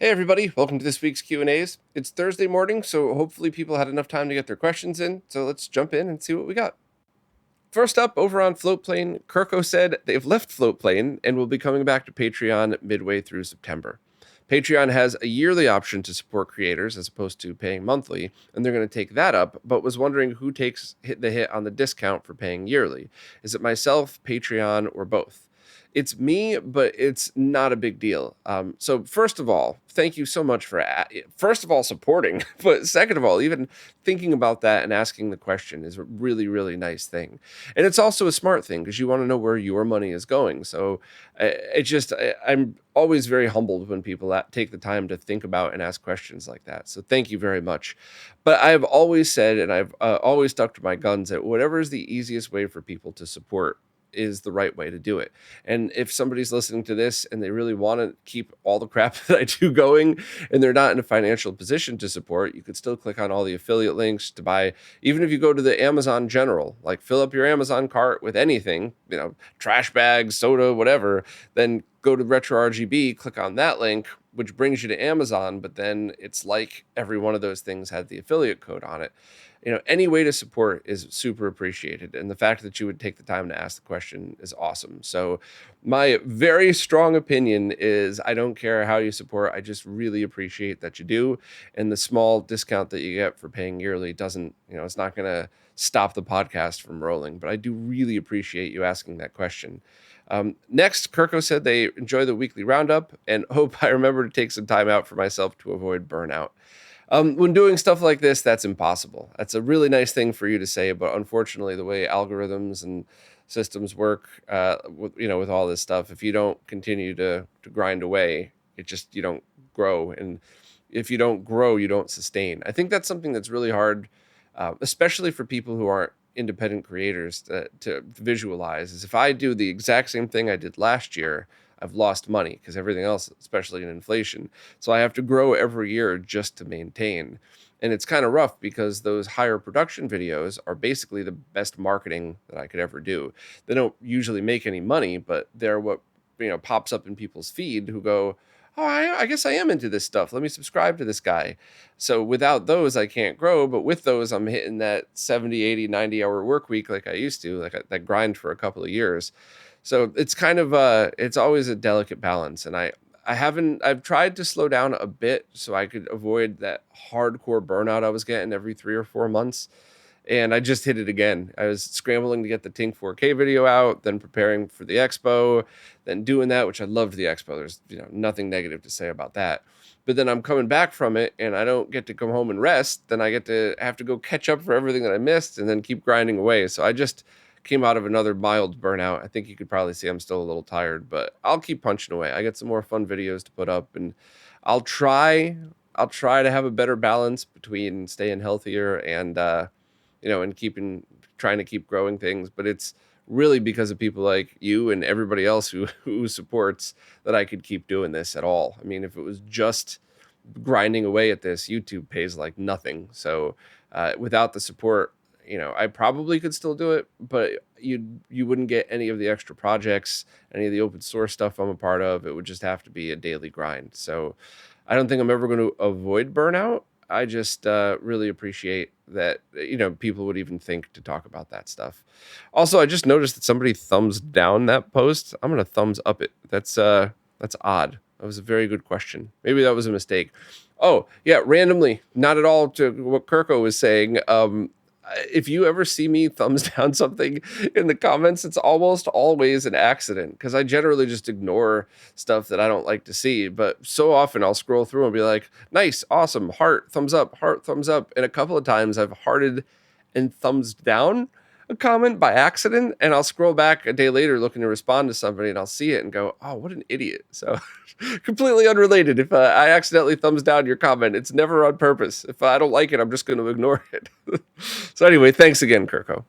Hey everybody, welcome to this week's Q&As. It's Thursday morning, so hopefully people had enough time to get their questions in, so let's jump in and see what we got. First up, over on Floatplane, Kirko said they've left Floatplane and will be coming back to Patreon midway through September. Patreon has a yearly option to support creators as opposed to paying monthly, and they're going to take that up, but was wondering who takes the hit on the discount for paying yearly. Is it myself, Patreon, or both? It's me, but it's not a big deal. So first of all, thank you so much for first of all supporting, but second of all, even thinking about that and asking the question is a really, really nice thing. And it's also a smart thing because you want to know where your money is going. So I'm always very humbled when people take the time to think about and ask questions like that. So thank you very much. But I've always said, and I've always stuck to my guns, that whatever is the easiest way for people to support is the right way to do it. And if somebody's listening to this and they really want to keep all the crap that I do going and they're not in a financial position to support, you could still click on all the affiliate links to buy. Even if you go to the Amazon general, like fill up your Amazon cart with anything, trash bags, soda, whatever, then go to RetroRGB, click on that link, which brings you to Amazon, but then it's like every one of those things had the affiliate code on it. Any way to support is super appreciated. And the fact that you would take the time to ask the question is awesome. So my very strong opinion is I don't care how you support. I just really appreciate that you do. And the small discount that you get for paying yearly doesn't, it's not going to stop the podcast from rolling. But I do really appreciate you asking that question. Next, Kirko said they enjoy the weekly roundup and hope I remember to take some time out for myself to avoid burnout. When doing stuff like this, that's impossible. That's a really nice thing for you to say, but unfortunately, the way algorithms and systems work, with all this stuff, if you don't continue to grind away, you don't grow, and if you don't grow, you don't sustain. I think that's something that's really hard, especially for people who aren't independent creators to visualize. Is if I do the exact same thing I did last year, I've lost money because everything else, especially in inflation. So I have to grow every year just to maintain. And it's kind of rough because those higher production videos are basically the best marketing that I could ever do. They don't usually make any money, but they're what, pops up in people's feed who go, oh, I guess I am into this stuff. Let me subscribe to this guy. So without those, I can't grow. But with those, I'm hitting that 70, 80, 90-hour work week like I used to, that grind for a couple of years. So it's kind of it's always a delicate balance. And I've tried to slow down a bit so I could avoid that hardcore burnout I was getting every 3 or 4 months. And I just hit it again. I was scrambling to get the Tink 4K video out, then preparing for the expo, then doing that, which I loved the expo. There's nothing negative to say about that. But then I'm coming back from it and I don't get to come home and rest. Then I have to go catch up for everything that I missed and then keep grinding away. So I just came out of another mild burnout. I think you could probably see I'm still a little tired, but I'll keep punching away. I get some more fun videos to put up, and I'll try to have a better balance between staying healthier and and trying to keep growing things. But it's really because of people like you and everybody else who supports that I could keep doing this at all. I mean, if it was just grinding away at this, YouTube pays like nothing. So without the support, I probably could still do it, but you wouldn't get any of the extra projects, any of the open source stuff I'm a part of. It would just have to be a daily grind. So I don't think I'm ever going to avoid burnout. I just really appreciate that, people would even think to talk about that stuff. Also, I just noticed that somebody thumbs down that post. I'm going to thumbs up it. That's odd. That was a very good question. Maybe that was a mistake. Oh, yeah, randomly, not at all to what Kirko was saying. If you ever see me thumbs down something in the comments, it's almost always an accident because I generally just ignore stuff that I don't like to see. But so often I'll scroll through and be like, nice, awesome, heart, thumbs up, heart, thumbs up. And a couple of times I've hearted and thumbs down a comment by accident, and I'll scroll back a day later looking to respond to somebody and I'll see it and go, oh, what an idiot. So completely unrelated. If I accidentally thumbs down your comment, it's never on purpose. If I don't like it, I'm just going to ignore it. So anyway, thanks again, Kirko.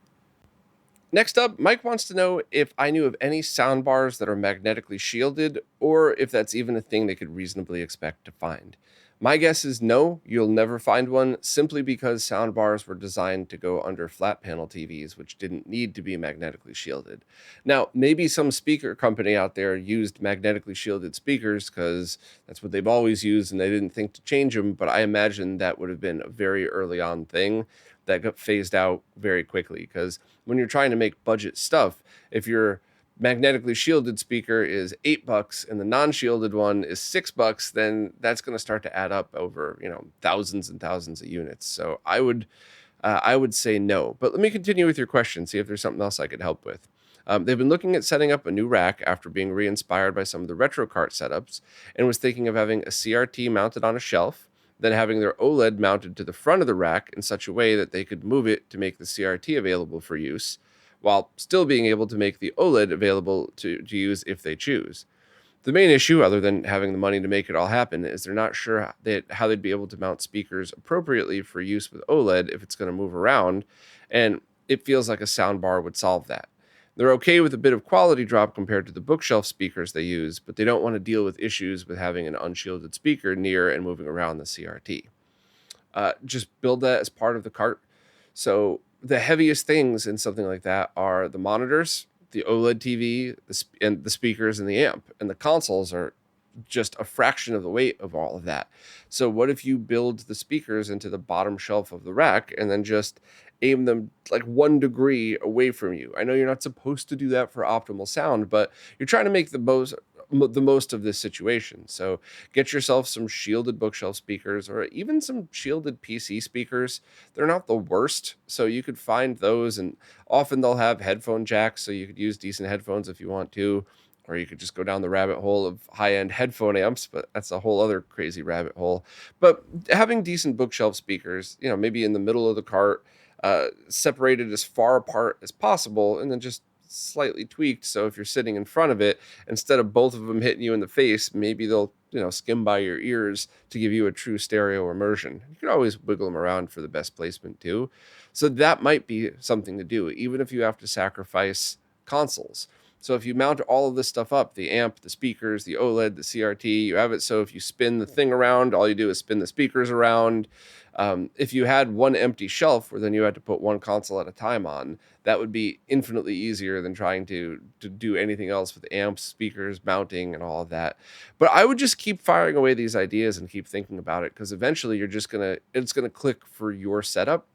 Next up, Mike wants to know if I knew of any soundbars that are magnetically shielded, or if that's even a thing they could reasonably expect to find. My guess is no, you'll never find one, simply because soundbars were designed to go under flat panel TVs, which didn't need to be magnetically shielded. Now, maybe some speaker company out there used magnetically shielded speakers because that's what they've always used and they didn't think to change them, but I imagine that would have been a very early on thing that got phased out very quickly because when you're trying to make budget stuff, if your magnetically shielded speaker is $8 and the non-shielded one is $6, then that's going to start to add up over, thousands and thousands of units. So I would say no. But let me continue with your question, see if there's something else I could help with. They've been looking at setting up a new rack after being re-inspired by some of the retro cart setups, and was thinking of having a CRT mounted on a shelf, then having their OLED mounted to the front of the rack in such a way that they could move it to make the CRT available for use, while still being able to make the OLED available to use if they choose. The main issue, other than having the money to make it all happen, is they're not sure how they'd be able to mount speakers appropriately for use with OLED if it's going to move around, and it feels like a soundbar would solve that. They're okay with a bit of quality drop compared to the bookshelf speakers they use, but they don't want to deal with issues with having an unshielded speaker near and moving around the CRT. Just build that as part of the cart. So the heaviest things in something like that are the monitors, the OLED TV, and the speakers and the amp. And the consoles are just a fraction of the weight of all of that. So what if you build the speakers into the bottom shelf of the rack and then just aim them like 1 degree away from you? I know you're not supposed to do that for optimal sound, but you're trying to make the most of this situation. So get yourself some shielded bookshelf speakers or even some shielded PC speakers. They're not the worst, so you could find those, and often they'll have headphone jacks, so you could use decent headphones if you want to, or you could just go down the rabbit hole of high-end headphone amps, but that's a whole other crazy rabbit hole. But having decent bookshelf speakers, maybe in the middle of the cart, separated as far apart as possible, and then just slightly tweaked. So if you're sitting in front of it, instead of both of them hitting you in the face, maybe they'll, skim by your ears to give you a true stereo immersion. You can always wiggle them around for the best placement too. So that might be something to do, even if you have to sacrifice consoles. So if you mount all of this stuff up, the amp, the speakers, the OLED, the CRT, you have it so if you spin the thing around, all you do is spin the speakers around. If you had one empty shelf where then you had to put one console at a time on, that would be infinitely easier than trying to do anything else with amps, speakers, mounting, and all of that. But I would just keep firing away these ideas and keep thinking about it, because eventually it's gonna click for your setup.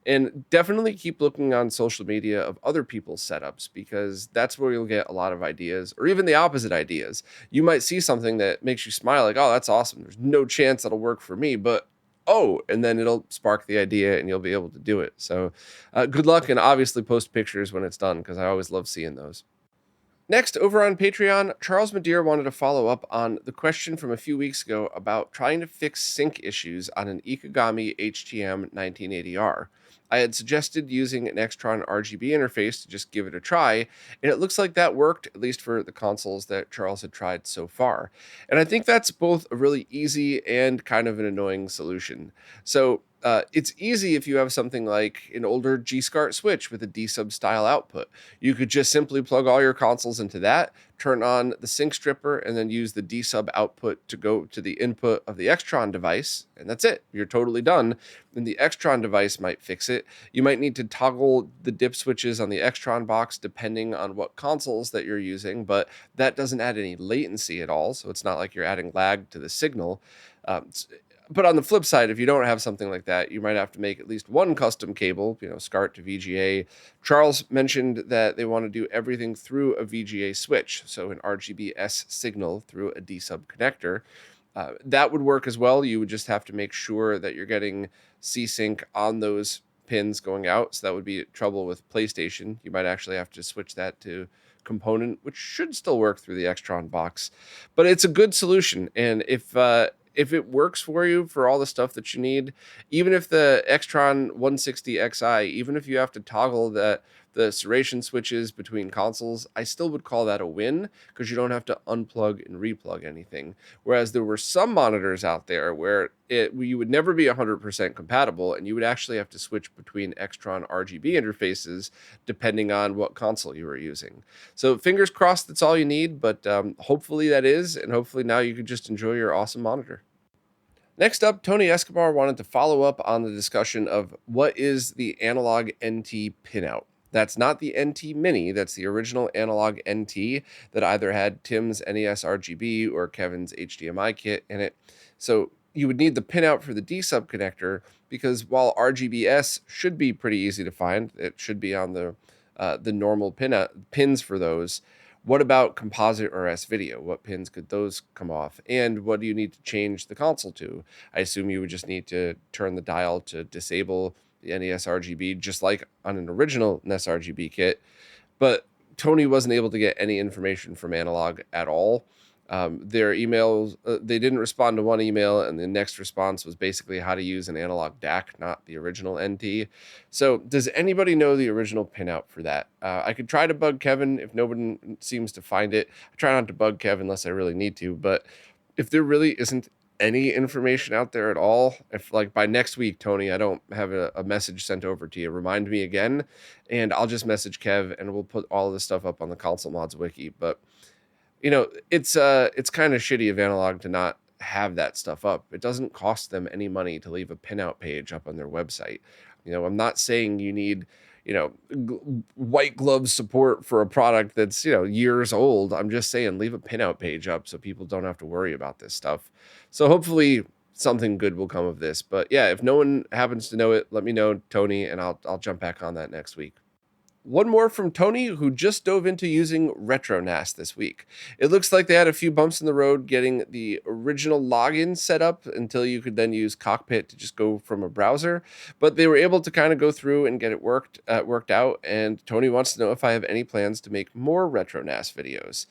And definitely keep looking on social media of other people's setups, because that's where you'll get a lot of ideas, or even the opposite ideas. You might see something that makes you smile, like, oh, that's awesome. There's no chance that'll work for me, but oh, and then it'll spark the idea and you'll be able to do it. So good luck, and obviously post pictures when it's done, because I always love seeing those. Next, over on Patreon, Charles Madeir wanted to follow up on the question from a few weeks ago about trying to fix sync issues on an Ikegami HTM-1980R. I had suggested using an Extron RGB interface to just give it a try, and it looks like that worked, at least for the consoles that Charles had tried so far. And I think that's both a really easy and kind of an annoying solution. So it's easy if you have something like an older G-SCART switch with a D-sub style output. You could just simply plug all your consoles into that, turn on the sync stripper, and then use the D-sub output to go to the input of the Extron device, and that's it. You're totally done. And the Extron device might fix it. You might need to toggle the dip switches on the Extron box depending on what consoles that you're using, but that doesn't add any latency at all, so it's not like you're adding lag to the signal. But on the flip side, if you don't have something like that, you might have to make at least one custom cable, SCART to VGA. Charles mentioned that they want to do everything through a VGA switch, so an RGBS signal through a D-sub connector. That would work as well. You would just have to make sure that you're getting C-Sync on those pins going out, so that would be trouble with PlayStation. You might actually have to switch that to component, which should still work through the Extron box. But it's a good solution, and if it works for you for all the stuff that you need, even if the Extron 160 Xi, even if you have to toggle the serration switches between consoles, I still would call that a win because you don't have to unplug and replug anything. Whereas there were some monitors out there where you would never be 100% compatible, and you would actually have to switch between Extron RGB interfaces depending on what console you were using. So fingers crossed that's all you need, but hopefully that is, and hopefully now you can just enjoy your awesome monitor. Next up, Tony Escobar wanted to follow up on the discussion of what is the Analogue NT Pinout. That's not the NT Mini, that's the original Analogue NT that either had Tim's NES RGB or Kevin's HDMI kit in it. So you would need the pinout for the D-sub connector because while RGBS should be pretty easy to find, it should be on the normal pins for those. What about composite or S-video? What pins could those come off? And what do you need to change the console to? I assume you would just need to turn the dial to disable the NES RGB, just like on an original NES RGB kit. But Tony wasn't able to get any information from Analogue at all. Their emails, they didn't respond to one email, and the next response was basically how to use an analog DAC, not the original NT. So does anybody know the original pinout for that? I could try to bug Kevin if nobody seems to find it. I try not to bug Kevin unless I really need to, but if there really isn't any information out there at all, if like by next week, Tony, I don't have a message sent over to you, remind me again, and I'll just message Kev and we'll put all of this stuff up on the console mods wiki. But it's kind of shitty of Analogue to not have that stuff up. It doesn't cost them any money to leave a pinout page up on their website. I'm not saying you need, white glove support for a product that's, years old. I'm just saying leave a pinout page up so people don't have to worry about this stuff. So hopefully something good will come of this. But yeah, if no one happens to know it, let me know, Tony, and I'll jump back on that next week. One more from Tony, who just dove into using RetroNAS this week. It looks like they had a few bumps in the road getting the original login set up until you could then use Cockpit to just go from a browser, but they were able to kind of go through and get it worked out, and Tony wants to know if I have any plans to make more RetroNAS videos.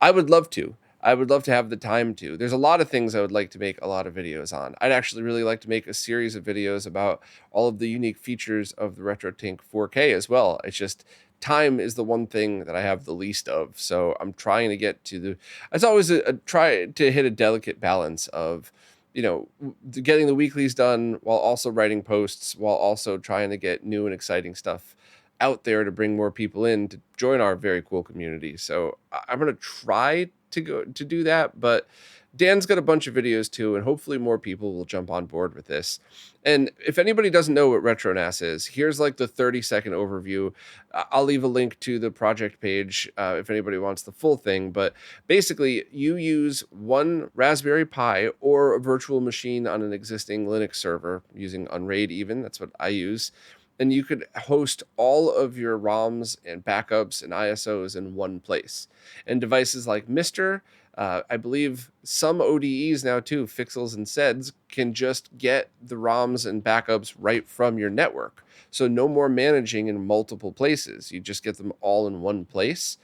I would love to. I would love to have the time to. There's a lot of things I would like to make a lot of videos on. I'd actually really like to make a series of videos about all of the unique features of the RetroTink 4K as well. It's just time is the one thing that I have the least of. So I'm trying to get to it's always a try to hit a delicate balance of, getting the weeklies done while also writing posts, while also trying to get new and exciting stuff out there to bring more people in to join our very cool community. So I'm going to try to do that, but Dan's got a bunch of videos too, and hopefully more people will jump on board with this. And if anybody doesn't know what RetroNAS is, here's like the 30-second overview. I'll leave a link to the project page if anybody wants the full thing, but basically you use one Raspberry Pi or a virtual machine on an existing Linux server using Unraid even, that's what I use, and you could host all of your ROMs and backups and ISOs in one place. And devices like Mister, I believe some ODEs now too, Fixels and Seds, can just get the ROMs and backups right from your network. So no more managing in multiple places. You just get them all in one place.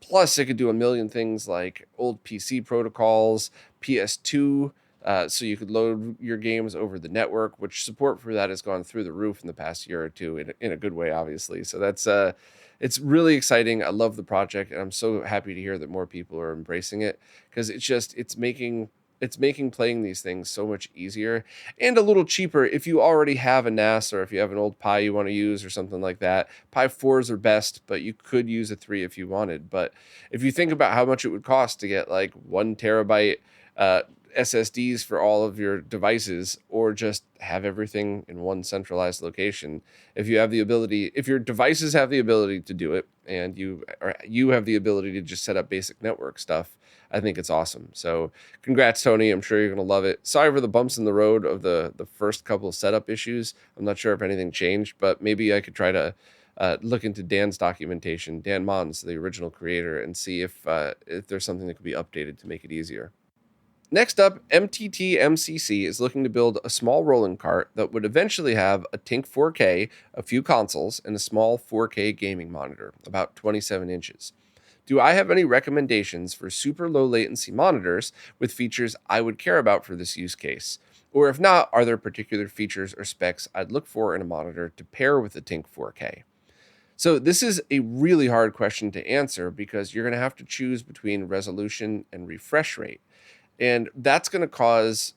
Plus, it could do a million things like old PC protocols, PS2, so you could load your games over the network, which support for that has gone through the roof in the past year or two in a good way, obviously. So that's it's really exciting. I love the project, and I'm so happy to hear that more people are embracing it because it's making playing these things so much easier and a little cheaper if you already have a NAS or if you have an old Pi you want to use or something like that. Pi 4s are best, but you could use a 3 if you wanted. But if you think about how much it would cost to get like 1 terabyte SSDs for all of your devices, or just have everything in one centralized location. If your devices have the ability to do it, and you have the ability to just set up basic network stuff, I think it's awesome. So congrats, Tony. I'm sure you're going to love it. Sorry for the bumps in the road of the first couple of setup issues. I'm not sure if anything changed, but maybe I could try to look into Dan's documentation, Dan Mons, the original creator, and see if there's something that could be updated to make it easier. Next up, MTT MCC is looking to build a small rolling cart that would eventually have a Tink 4K, a few consoles, and a small 4K gaming monitor, about 27 inches. Do I have any recommendations for super low latency monitors with features I would care about for this use case? Or if not, are there particular features or specs I'd look for in a monitor to pair with the Tink 4K? So this is a really hard question to answer because you're going to have to choose between resolution and refresh rate. And that's going to cause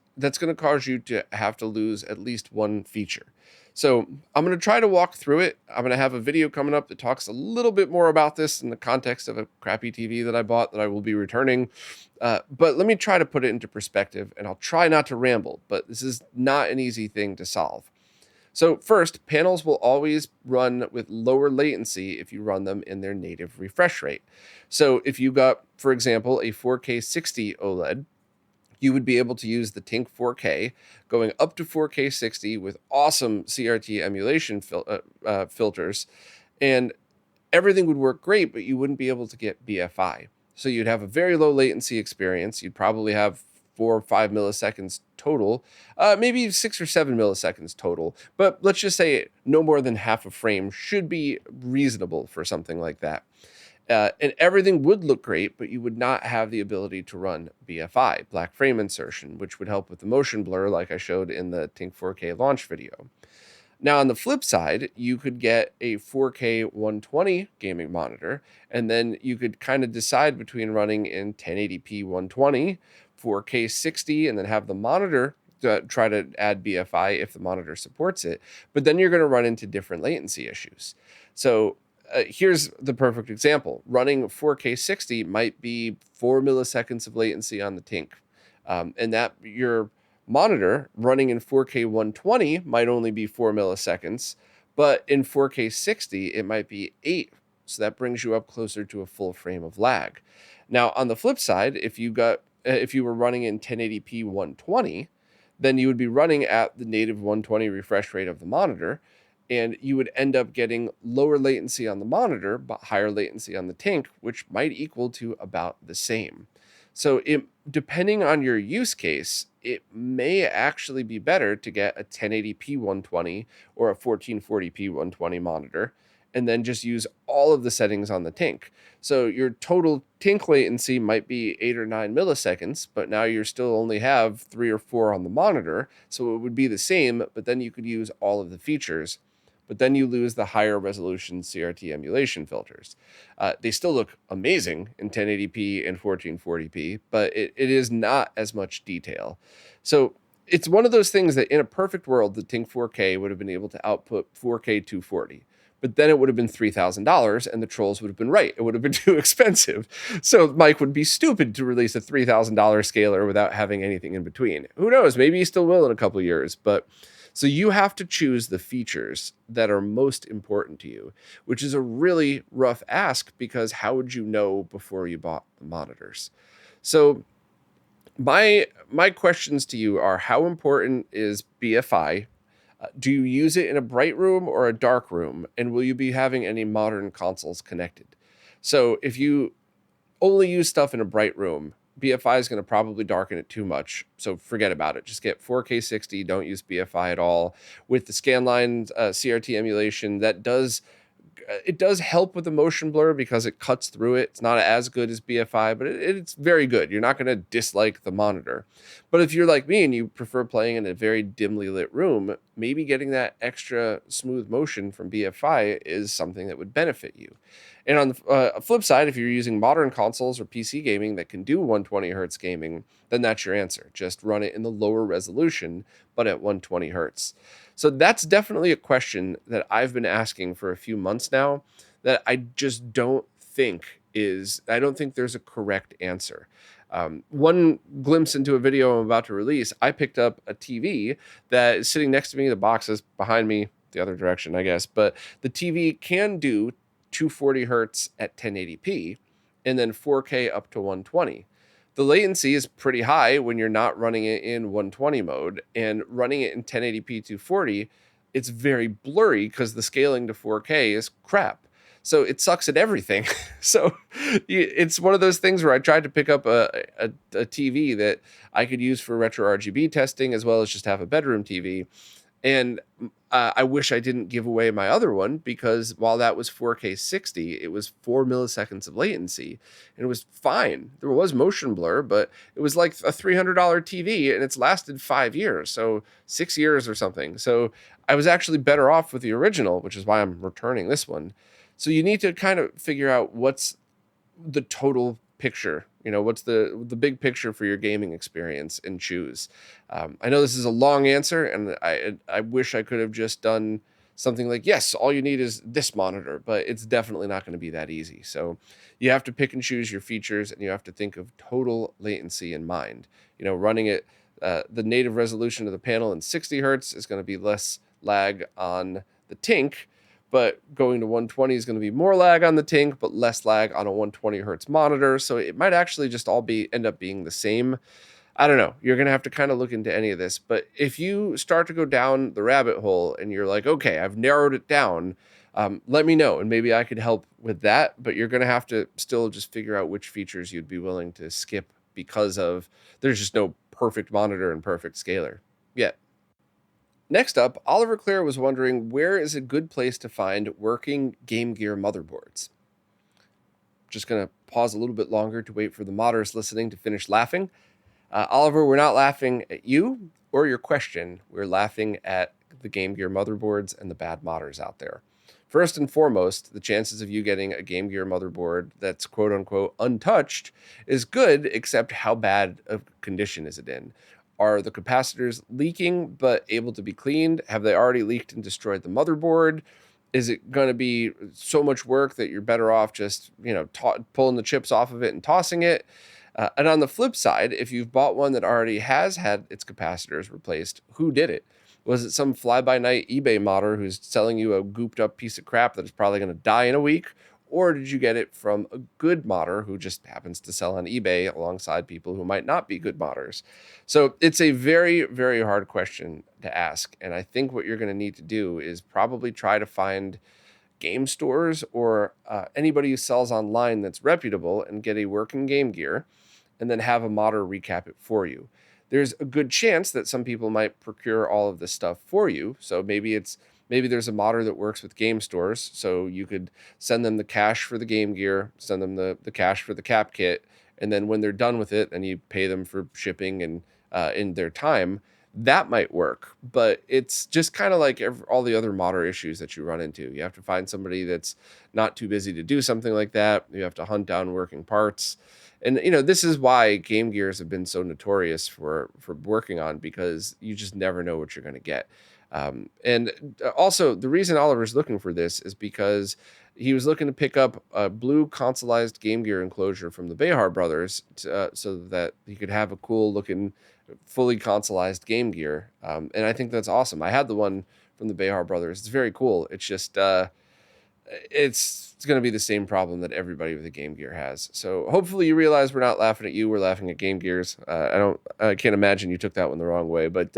you to have to lose at least one feature. So I'm going to try to walk through it. I'm going to have a video coming up that talks a little bit more about this in the context of a crappy TV that I bought that I will be returning. But let me try to put it into perspective, and I'll try not to ramble, but this is not an easy thing to solve. So first, panels will always run with lower latency if you run them in their native refresh rate. So if you got, for example, a 4K 60 OLED, you would be able to use the Tink 4K going up to 4K 60 with awesome CRT emulation filters, and everything would work great, but you wouldn't be able to get BFI. So you'd have a very low latency experience. You'd probably have 4 or 5 milliseconds total, maybe 6 or 7 milliseconds total. But let's just say no more than half a frame should be reasonable for something like that. And everything would look great, but you would not have the ability to run BFI, black frame insertion, which would help with the motion blur like I showed in the Tink 4K launch video. Now, on the flip side, you could get a 4K 120 gaming monitor, and then you could kind of decide between running in 1080p 120, 4K 60, and then have the monitor try to add BFI if the monitor supports it. But then you're going to run into different latency issues. So here's the perfect example. Running 4K 60 might be 4 milliseconds of latency on the Tink. And that your monitor running in 4K 120 might only be 4 milliseconds, but in 4K 60, it might be 8. So that brings you up closer to a full frame of lag. Now, on the flip side, if you were running in 1080p 120, then you would be running at the native 120 refresh rate of the monitor, and you would end up getting lower latency on the monitor, but higher latency on the Tink, which might equal to about the same. So depending on your use case, it may actually be better to get a 1080p 120 or a 1440p 120 monitor, and then just use all of the settings on the Tink. So your total Tink latency might be 8 or 9 milliseconds, but now you still only have 3 or 4 on the monitor. So it would be the same, but then you could use all of the features. But then you lose the higher resolution CRT emulation filters. They still look amazing in 1080p and 1440p, but it is not as much detail. So it's one of those things that in a perfect world, the Tink 4K would have been able to output 4K 240. But then it would have been $3,000, and the trolls would have been right. It would have been too expensive. So Mike would be stupid to release a $3,000 scaler without having anything in between. Who knows? Maybe he still will in a couple of years, but... So you have to choose the features that are most important to you, which is a really rough ask because how would you know before you bought the monitors? So my questions to you are, how important is BFI? Do you use it in a bright room or a dark room? And will you be having any modern consoles connected? So if you only use stuff in a bright room, BFI is going to probably darken it too much, so forget about it. Just get 4K 60, don't use BFI at all. With the scanline CRT emulation, it does help with the motion blur because it cuts through it. It's not as good as BFI, but it's very good. You're not going to dislike the monitor. But if you're like me and you prefer playing in a very dimly lit room, maybe getting that extra smooth motion from BFI is something that would benefit you. And on the flip side, if you're using modern consoles or PC gaming that can do 120 hertz gaming, then that's your answer. Just run it in the lower resolution, but at 120 hertz. So that's definitely a question that I've been asking for a few months now that I just don't think there's a correct answer. One glimpse into a video I'm about to release, I picked up a TV that is sitting next to me. The box is behind me, the other direction, I guess. But the TV can do 240 hertz at 1080p and then 4K up to 120. The latency is pretty high when you're not running it in 120 mode, and running it in 1080p 240, it's very blurry because the scaling to 4K is crap. So it sucks at everything. So it's one of those things where I tried to pick up a TV that I could use for RetroRGB testing as well as just have a bedroom TV. And I wish I didn't give away my other one because while that was 4K 60, it was 4 milliseconds of latency and it was fine. There was motion blur, but it was like a $300 TV and it's lasted 5 years. So 6 years or something. So I was actually better off with the original, which is why I'm returning this one. So you need to kind of figure out what's the total picture, what's the big picture for your gaming experience, and choose. I know this is a long answer, and I wish I could have just done something like, yes, all you need is this monitor, but it's definitely not going to be that easy. So you have to pick and choose your features, and you have to think of total latency in mind. Running it the native resolution of the panel in 60 hertz is going to be less lag on the Tink, but going to 120 is going to be more lag on the Tink, but less lag on a 120 hertz monitor. So it might actually just all end up being the same. I don't know. You're going to have to kind of look into any of this. But if you start to go down the rabbit hole and you're like, okay, I've narrowed it down, let me know, and maybe I could help with that. But you're going to have to still just figure out which features you'd be willing to skip because of there's just no perfect monitor and perfect scaler yet. Next up, Oliver Clear was wondering, where is a good place to find working Game Gear motherboards? Just going to pause a little bit longer to wait for the modders listening to finish laughing. Oliver, we're not laughing at you or your question. We're laughing at the Game Gear motherboards and the bad modders out there. First and foremost, the chances of you getting a Game Gear motherboard that's quote-unquote untouched is good, except how bad of condition is it in? Are the capacitors leaking but able to be cleaned? Have they already leaked and destroyed the motherboard? Is it going to be so much work that you're better off just, pulling the chips off of it and tossing it? And on the flip side, if you've bought one that already has had its capacitors replaced, who did it? Was it some fly-by-night eBay modder who's selling you a gooped-up piece of crap that is probably going to die in a week? Or did you get it from a good modder who just happens to sell on eBay alongside people who might not be good modders? So it's a very, very hard question to ask. And I think what you're going to need to do is probably try to find game stores or anybody who sells online that's reputable and get a working Game Gear, and then have a modder recap it for you. There's a good chance that some people might procure all of this stuff for you. So maybe there's a modder that works with game stores. So you could send them the cash for the Game Gear, send them the cash for the cap kit. And then when they're done with it, and you pay them for shipping and in their time, that might work. But it's just kind of like all the other modder issues that you run into. You have to find somebody that's not too busy to do something like that. You have to hunt down working parts. And, this is why Game Gears have been so notorious for working on, because you just never know what you're going to get. And also, the reason Oliver's looking for this is because he was looking to pick up a blue consoleized Game Gear enclosure from the Behar brothers so that he could have a cool looking, fully consoleized Game Gear. And I think that's awesome. I had the one from the Behar brothers. It's very cool. It's just... it's going to be the same problem that everybody with a Game Gear has. So hopefully you realize we're not laughing at you. We're laughing at Game Gears. I can't imagine you took that one the wrong way, but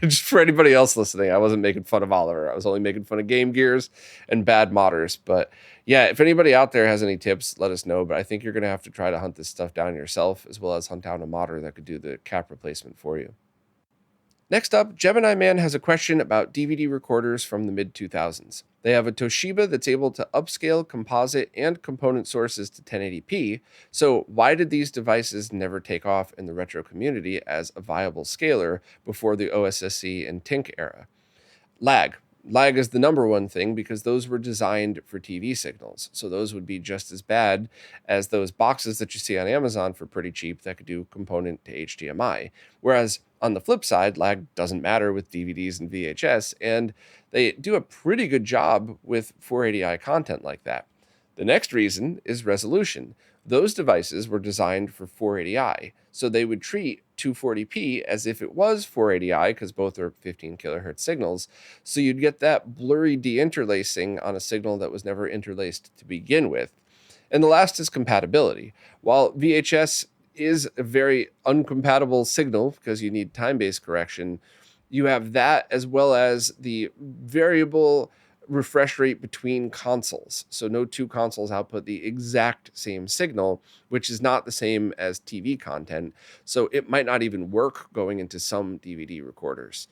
just for anybody else listening, I wasn't making fun of Oliver. I was only making fun of Game Gears and bad modders. But yeah, if anybody out there has any tips, let us know. But I think you're going to have to try to hunt this stuff down yourself, as well as hunt down a modder that could do the cap replacement for you. Next up, Gemini Man has a question about DVD recorders from the mid-2000s. They have a Toshiba that's able to upscale composite and component sources to 1080p, so why did these devices never take off in the retro community as a viable scaler before the OSSC and Tink era? Lag. Lag is the number one thing because those were designed for TV signals. So those would be just as bad as those boxes that you see on Amazon for pretty cheap that could do component to HDMI. Whereas on the flip side, lag doesn't matter with DVDs and VHS, and they do a pretty good job with 480i content like that. The next reason is resolution. Those devices were designed for 480i, so they would treat 240p as if it was 480i because both are 15 kilohertz signals, so you'd get that blurry deinterlacing on a signal that was never interlaced to begin with. And the last is compatibility. While VHS is a very uncompatible signal because you need time-based correction, you have that as well as the variable refresh rate between consoles. So no two consoles output the exact same signal, which is not the same as TV content. So it might not even work going into some DVD recorders.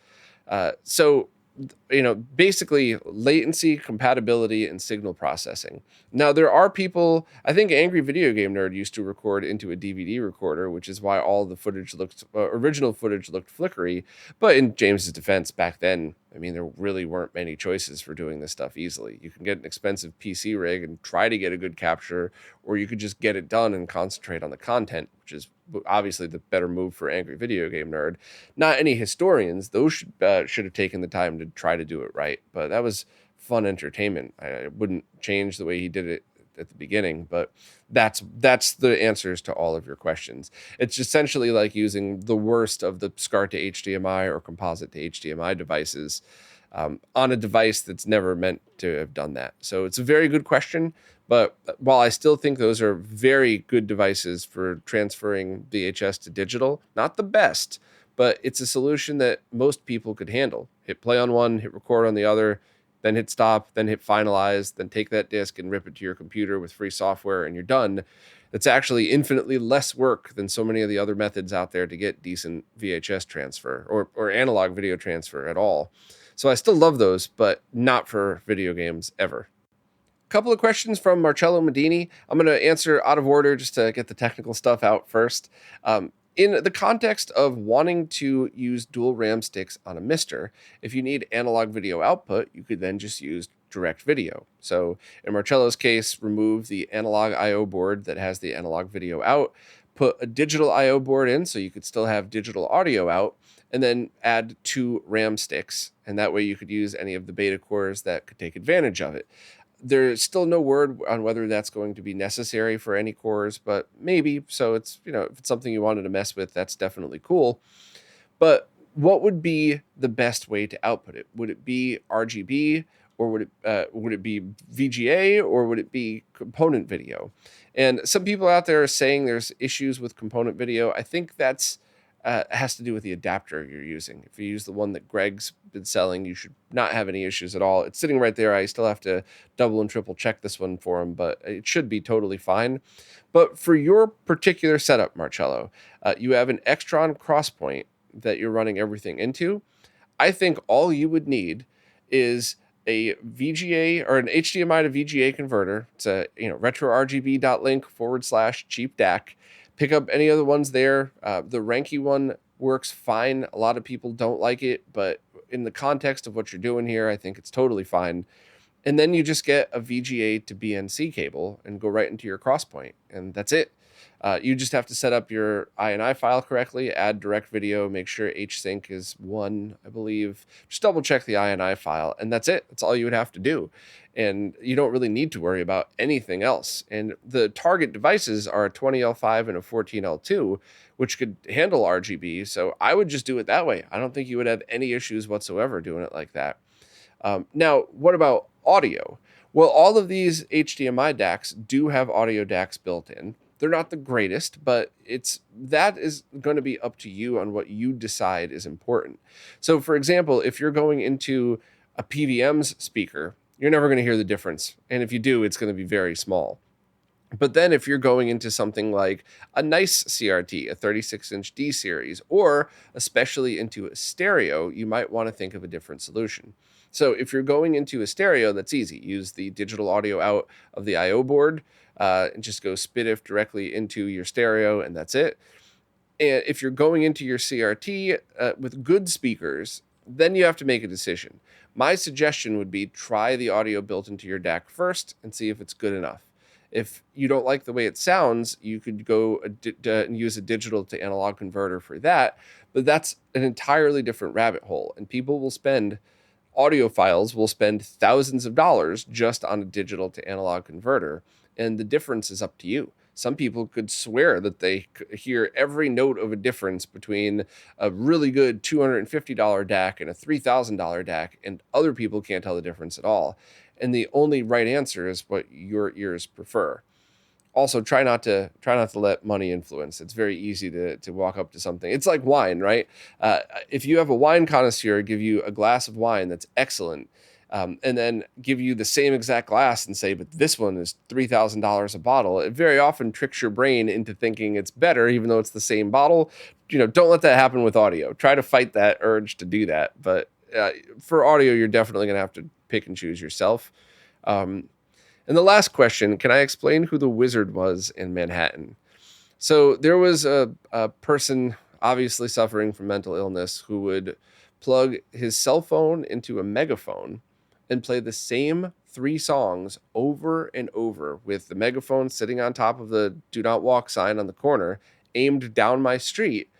Basically latency, compatibility, and signal processing. Now, there are people, I think Angry Video Game Nerd used to record into a DVD recorder, which is why all the footage original footage looked flickery. But in James's defense, back then, I mean, there really weren't many choices for doing this stuff easily. You can get an expensive PC rig and try to get a good capture, or you could just get it done and concentrate on the content, which is obviously the better move for angry video game nerd. Not any historians; those should have taken the time to try to do it right. But that was fun entertainment. I wouldn't change the way he did it at the beginning, but that's the answers to all of your questions. It's essentially like using the worst of the SCART to HDMI or composite to HDMI devices on a device that's never meant to have done that. So it's a very good question, but while I still think those are very good devices for transferring VHS to digital, not the best, but it's a solution that most people could handle. Hit play on one, hit record on the other, then hit stop, then hit finalize, then take that disc and rip it to your computer with free software, and you're done. It's actually infinitely less work than so many of the other methods out there to get decent VHS transfer or analog video transfer at all. So I still love those, but not for video games ever. Couple of questions from Marcello Medini. I'm going to answer out of order just to get the technical stuff out first. In the context of wanting to use dual RAM sticks on a Mister, if you need analog video output, you could then just use direct video. So in Marcello's case, remove the analog I/O board that has the analog video out, put a digital I/O board in so you could still have digital audio out, and then add 2 RAM sticks. And that way you could use any of the beta cores that could take advantage of it. There's still no word on whether that's going to be necessary for any cores, but maybe. So it's, if it's something you wanted to mess with, that's definitely cool. But what would be the best way to output it? Would it be RGB, or would it be VGA, or would it be component video? And some people out there are saying there's issues with component video. I think that's has to do with the adapter you're using. If you use the one that Greg's been selling, you should not have any issues at all. It's sitting right there. I still have to double and triple check this one for him, but it should be totally fine. But for your particular setup, Marcello, you have an Extron crosspoint that you're running everything into. I think all you would need is a VGA or an HDMI to VGA converter. It's a RetroRGB.link/cheap DAC. Pick up any other ones there. The Renke one works fine. A lot of people don't like it, but in the context of what you're doing here, I think it's totally fine. And then you just get a VGA to BNC cable and go right into your crosspoint, and that's it. You just have to set up your INI file correctly, add direct video, make sure HSync is 1, I believe. Just double check the INI file, and that's it. That's all you would have to do. And you don't really need to worry about anything else. And the target devices are a 20L5 and a 14L2, which could handle RGB. So I would just do it that way. I don't think you would have any issues whatsoever doing it like that. Now, what about audio? Well, all of these HDMI DACs do have audio DACs built in. They're not the greatest, but that is going to be up to you on what you decide is important. So, for example, if you're going into a PVM's speaker, you're never going to hear the difference. And if you do, it's going to be very small. But then if you're going into something like a nice CRT, a 36-inch D series, or especially into a stereo, you might want to think of a different solution. So if you're going into a stereo, that's easy. Use the digital audio out of the I/O board and just go SPDIF directly into your stereo, and that's it. And if you're going into your CRT with good speakers, then you have to make a decision. My suggestion would be try the audio built into your DAC first and see if it's good enough. If you don't like the way it sounds, you could go and use a digital to analog converter for that, but that's an entirely different rabbit hole, and audiophiles will spend thousands of dollars just on a digital to analog converter, and the difference is up to you. Some people could swear that they hear every note of a difference between a really good $250 DAC and a $3,000 DAC, and other people can't tell the difference at all. And the only right answer is what your ears prefer. Also, try not to let money influence. It's very easy to walk up to something. It's like wine, right? If you have a wine connoisseur give you a glass of wine that's excellent, and then give you the same exact glass and say, but this one is $3,000 a bottle, it very often tricks your brain into thinking it's better, even though it's the same bottle. Don't let that happen with audio. Try to fight that urge to do that. But for audio, you're definitely going to have to pick and choose yourself. And the last question, can I explain who the wizard was in Manhattan? So there was a person, obviously suffering from mental illness, who would plug his cell phone into a megaphone and play the same 3 songs over and over, with the megaphone sitting on top of the do not walk sign on the corner, aimed down my street.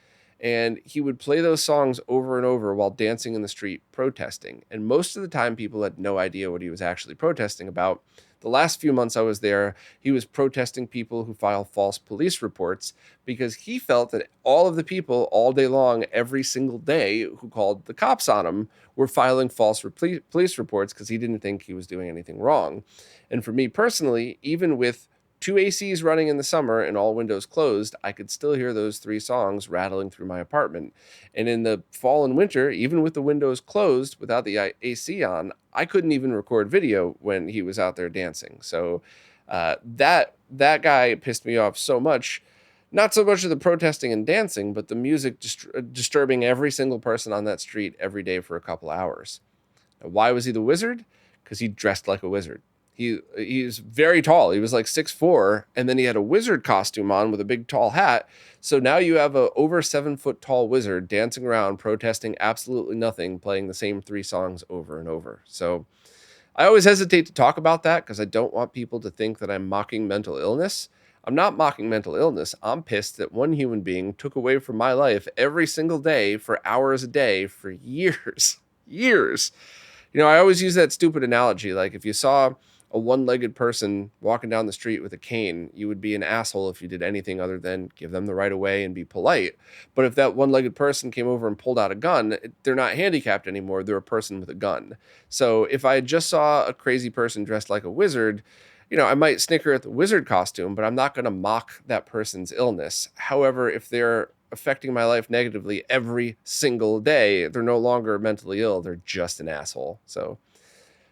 And he would play those songs over and over while dancing in the street protesting. And most of the time, people had no idea what he was actually protesting about. The last few months I was there, he was protesting people who file false police reports, because he felt that all of the people all day long, every single day, who called the cops on him were filing false police reports because he didn't think he was doing anything wrong. And for me personally, even with 2 ACs running in the summer and all windows closed, I could still hear those 3 songs rattling through my apartment. And in the fall and winter, even with the windows closed without the AC on, I couldn't even record video when he was out there dancing. So that guy pissed me off so much. Not so much of the protesting and dancing, but the music disturbing every single person on that street every day for a couple hours. Now, why was he the wizard? Because he dressed like a wizard. He's very tall. He was like 6'4", and then he had a wizard costume on with a big tall hat. So now you have a over 7-foot tall wizard dancing around, protesting absolutely nothing, playing the same 3 songs over and over. So I always hesitate to talk about that because I don't want people to think that I'm mocking mental illness. I'm not mocking mental illness. I'm pissed that one human being took away from my life every single day for hours a day for years. Years. I always use that stupid analogy. Like, if you saw a one-legged person walking down the street with a cane, you would be an asshole if you did anything other than give them the right of way and be polite. But if that one-legged person came over and pulled out a gun, they're not handicapped anymore. They're a person with a gun. So if I just saw a crazy person dressed like a wizard, I might snicker at the wizard costume, but I'm not going to mock that person's illness. However, if they're affecting my life negatively every single day, they're no longer mentally ill. They're just an asshole. So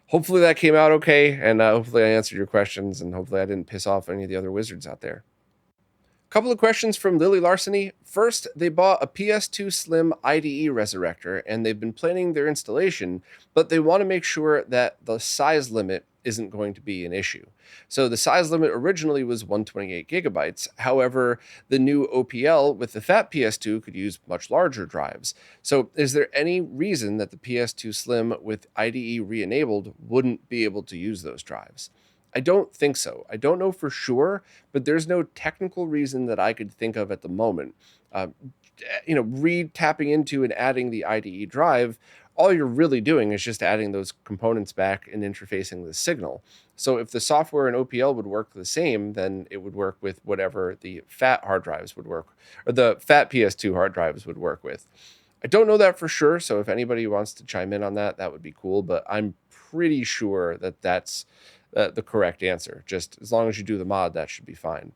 hopefully that came out okay, and hopefully I answered your questions, and hopefully I didn't piss off any of the other wizards out there. Couple of questions from Lily Larceny. First, they bought a PS2 Slim IDE resurrector, and they've been planning their installation, but they want to make sure that the size limit isn't going to be an issue. So the size limit originally was 128 gigabytes. However, the new OPL with the fat PS2 could use much larger drives. So is there any reason that the PS2 Slim with IDE re-enabled wouldn't be able to use those drives? I don't think so. I don't know for sure, but there's no technical reason that I could think of at the moment. Tapping into and adding the IDE drive, all you're really doing is just adding those components back and interfacing the signal. So if the software in OPL would work the same, then it would work with whatever the fat hard drives would work, or the fat PS2 hard drives would work with. I don't know that for sure, so if anybody wants to chime in on that, that would be cool, but I'm pretty sure that that's the correct answer. Just as long as you do the mod, that should be fine.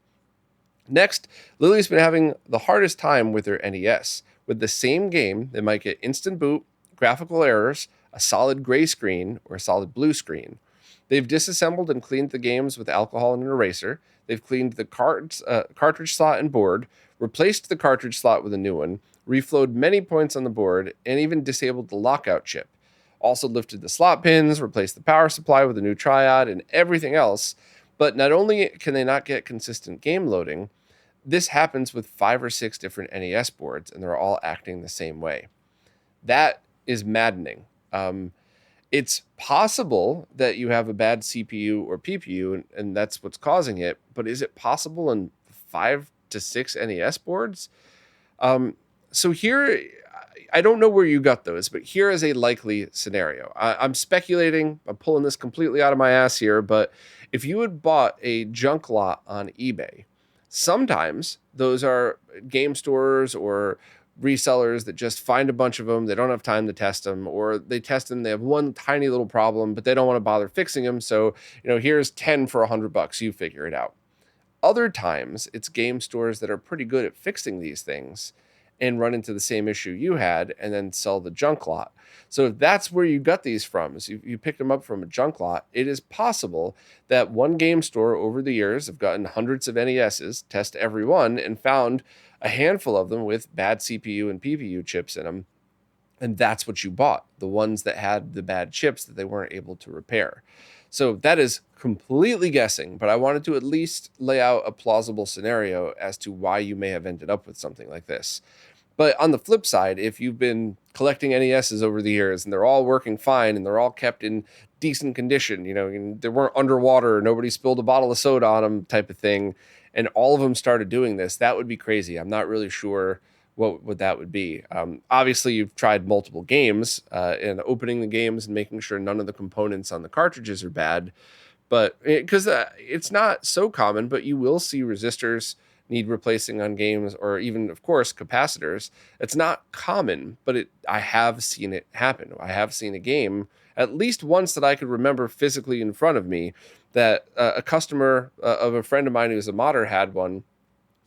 Next, Lily's been having the hardest time with her NES. With the same game, they might get instant boot, graphical errors, a solid gray screen, or a solid blue screen. They've disassembled and cleaned the games with alcohol and an eraser. They've cleaned the cartridge slot and board, replaced the cartridge slot with a new one, reflowed many points on the board, and even disabled the lockout chip. Also lifted the slot pins, replaced the power supply with a new triode, and everything else. But not only can they not get consistent game loading, this happens with 5 or 6 different NES boards, and they're all acting the same way. That is maddening. It's possible that you have a bad CPU or PPU, and that's what's causing it, but is it possible in 5 to 6 NES boards? So here, I don't know where you got those, but here is a likely scenario. I'm speculating. I'm pulling this completely out of my ass here, but if you had bought a junk lot on eBay, sometimes those are game stores or resellers that just find a bunch of them. They don't have time to test them, or they test them. They have one tiny little problem, but they don't want to bother fixing them. So, here's 10 for $100. You figure it out. Other times it's game stores that are pretty good at fixing these things and run into the same issue you had and then sell the junk lot. So if that's where you got these from, so you picked them up from a junk lot, it is possible that one game store over the years have gotten hundreds of NESs, test every one, and found a handful of them with bad CPU and PPU chips in them. And that's what you bought, the ones that had the bad chips that they weren't able to repair. So that is completely guessing, but I wanted to at least lay out a plausible scenario as to why you may have ended up with something like this. But on the flip side, if you've been collecting NESs over the years and they're all working fine and they're all kept in decent condition, and they weren't underwater, nobody spilled a bottle of soda on them type of thing, and all of them started doing this, that would be crazy. I'm not really sure what that would be. Obviously, you've tried multiple games and opening the games and making sure none of the components on the cartridges are bad. But because it's not so common, but you will see resistors need replacing on games, or even, of course, capacitors. It's not common, but I have seen it happen. I have seen a game at least once that I could remember physically in front of me that a customer of a friend of mine who's a modder had one.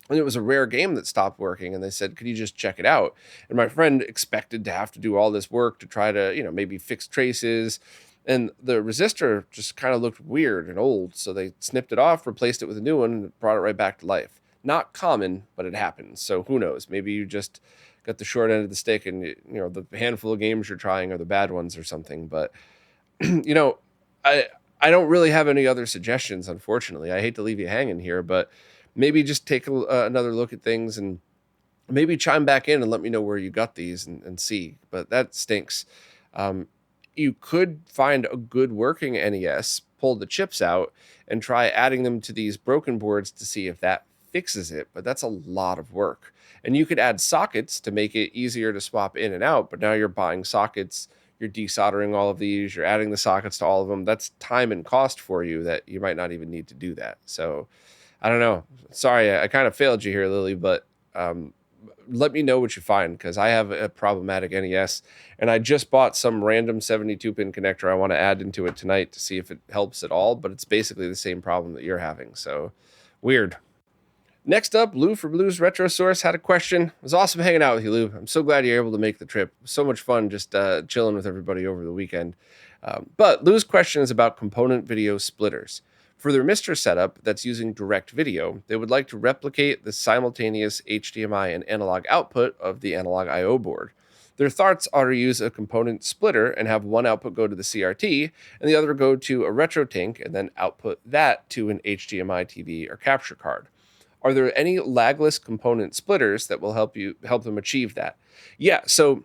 And it was a rare game that stopped working, and they said, could you just check it out? And my friend expected to have to do all this work to try to, maybe fix traces. And the resistor just kind of looked weird and old. So they snipped it off, replaced it with a new one, and brought it right back to life. Not common, but it happens. So who knows? Maybe you just got the short end of the stick, and the handful of games you're trying are the bad ones or something. But I don't really have any other suggestions, unfortunately. I hate to leave you hanging here, but maybe just take another look at things and maybe chime back in and let me know where you got these and see. But that stinks. You could find a good working NES, pull the chips out, and try adding them to these broken boards to see if that fixes it. But that's a lot of work. And you could add sockets to make it easier to swap in and out. But now you're buying sockets, you're desoldering all of these, you're adding the sockets to all of them. That's time and cost for you that you might not even need to do that. So I don't know. Sorry, I kind of failed you here, Lily, but let me know what you find, because I have a problematic NES, and I just bought some random 72-pin connector I want to add into it tonight to see if it helps at all, but it's basically the same problem that you're having, so weird. Next up, Lou for Blues Retro Source had a question. It was awesome hanging out with you, Lou. I'm so glad you're able to make the trip. It was so much fun just chilling with everybody over the weekend. But Lou's question is about component video splitters. For their MiSTer setup that's using direct video, they would like to replicate the simultaneous HDMI and analog output of the analog I/O board. Their thoughts are to use a component splitter and have one output go to the CRT and the other go to a RetroTink and then output that to an HDMI TV or capture card. Are there any lagless component splitters that will help them achieve that? Yeah, so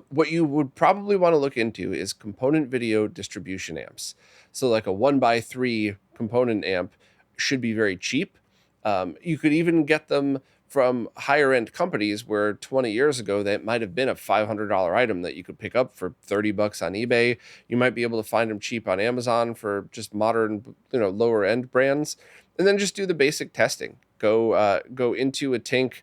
what you would probably want to look into is component video distribution amps. So like a 1x3 component amp should be very cheap. You could even get them from higher end companies where 20 years ago that might have been a $500 item that you could pick up for $30 on eBay. You might be able to find them cheap on Amazon for just modern, lower end brands. And then just do the basic testing. Go into a Tink,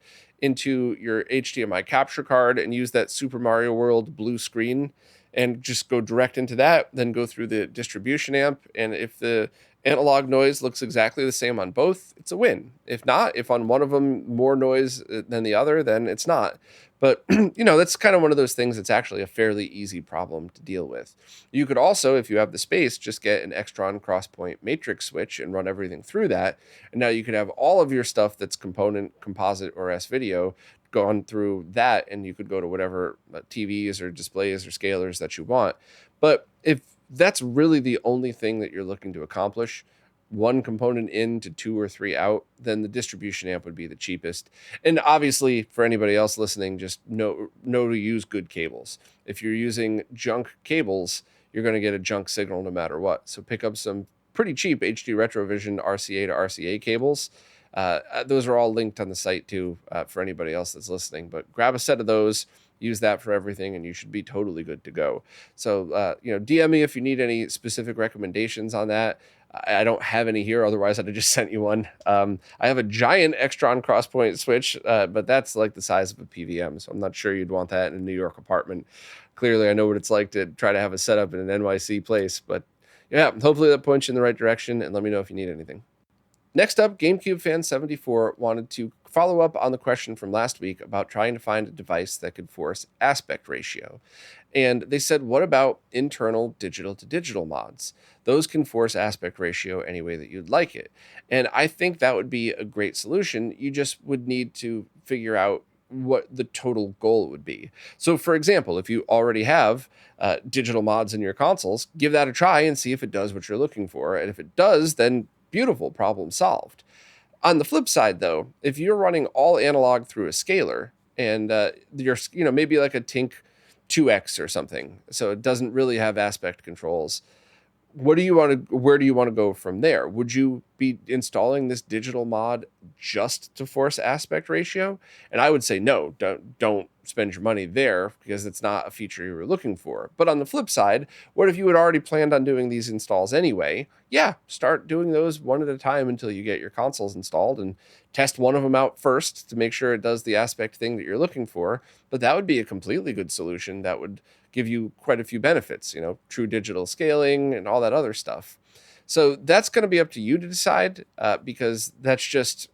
into your HDMI capture card, and use that Super Mario World blue screen and just go direct into that, then go through the distribution amp. And if the analog noise looks exactly the same on both, it's a win. If not, if on one of them more noise than the other, then it's not. But, that's kind of one of those things that's actually a fairly easy problem to deal with. You could also, if you have the space, just get an Extron Crosspoint matrix switch and run everything through that. And now you could have all of your stuff that's component, composite, or S-video gone through that, and you could go to whatever TVs or displays or scalers that you want. But if that's really the only thing that you're looking to accomplish, one component in to 2 or 3 out, then the distribution amp would be the cheapest. And obviously, for anybody else listening, just know to use good cables. If you're using junk cables, you're going to get a junk signal no matter what. So pick up some pretty cheap HD Retrovision RCA to RCA cables. Those are all linked on the site too, for anybody else that's listening. But grab a set of those, use that for everything, and you should be totally good to go. So, DM me if you need any specific recommendations on that. I don't have any here, otherwise I'd have just sent you one. I have a giant Extron Crosspoint switch, but that's like the size of a PVM, so I'm not sure you'd want that in a New York apartment. Clearly, I know what it's like to try to have a setup in an NYC place, but yeah, hopefully that points you in the right direction, and let me know if you need anything. Next up, GameCube Fan 74 wanted to follow up on the question from last week about trying to find a device that could force aspect ratio. And they said, what about internal digital to digital mods? Those can force aspect ratio any way that you'd like it. And I think that would be a great solution. You just would need to figure out what the total goal would be. So for example, if you already have digital mods in your consoles, give that a try and see if it does what you're looking for. And if it does, then beautiful, problem solved. On the flip side, though, if you're running all analog through a scaler, and you're, maybe like a Tink 2X or something, so it doesn't really have aspect controls. Where do you want to go from there? Would you be installing this digital mod just to force aspect ratio? And I would say no, don't spend your money there, because it's not a feature you were looking for. But on the flip side, what if you had already planned on doing these installs anyway? Yeah, start doing those one at a time until you get your consoles installed, and test one of them out first to make sure it does the aspect thing that you're looking for. But that would be a completely good solution that would give you quite a few benefits, true digital scaling and all that other stuff. So that's going to be up to you to decide, because that's just,